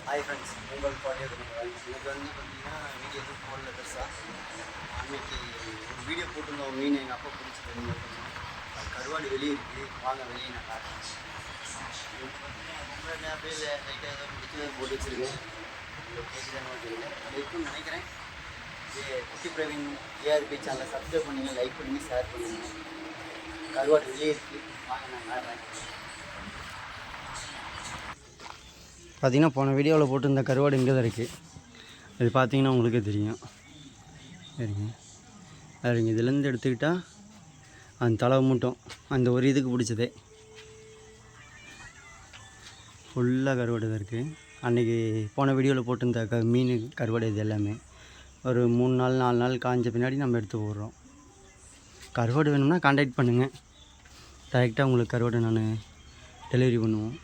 Hi friends, உங்கள் பாடியோ எனக்கு பார்த்தீங்கன்னா வீடியோ எதுவும் போடல பெருசாக. அன்றைக்கி ஒரு வீடியோ போட்டிருந்தோம். மீன் எங்கள் அப்பா பிடிச்சது நீங்கள் கொஞ்சம் அது கருவாடு வெளியே இருக்குது, வாங்க வெளியே நான் காட்டுறேன். ரொம்ப அப்படியே லைட்டாக ஏதோ பிடிச்சி போட்டு வச்சுருக்கேன். கேட்குதான்னு தெரியல, அது இருக்குன்னு நினைக்கிறேன். குட்டி பிரவீன் ஏஆர்பி சேனலை சப்ஸ்கிரைப் பண்ணுங்கள், லைக் பண்ணுங்கள், ஷேர் பண்ணுங்கள். கருவாடு வெளியே இருக்குது, வாங்க நான் காட்டுறேன். பார்த்திங்கன்னா போன வீடியோவில் போட்டிருந்த கருவாடு இங்கே தான் இருக்குது. இது பார்த்திங்கன்னா உங்களுக்கே தெரியும். சரிங்க, சரிங்க. இதுலேருந்து எடுத்துக்கிட்டால் அந்த தலை மூட்டம் அந்த ஒரு இதுக்கு பிடிச்சதே ஃபுல்லாக கருவாடு தான் இருக்குது. அன்றைக்கி போன வீடியோவில் போட்டிருந்த மீன் கருவாடு இது எல்லாமே ஒரு 3 நாள் 4 நாள் காய்ஞ்ச பின்னாடி நம்ம எடுத்து போடுறோம். கருவாடு வேணும்னா கான்டாக்ட் பண்ணுங்கள், டைரெக்டாக உங்களுக்கு கருவாடு நான் டெலிவரி பண்ணுவோம்.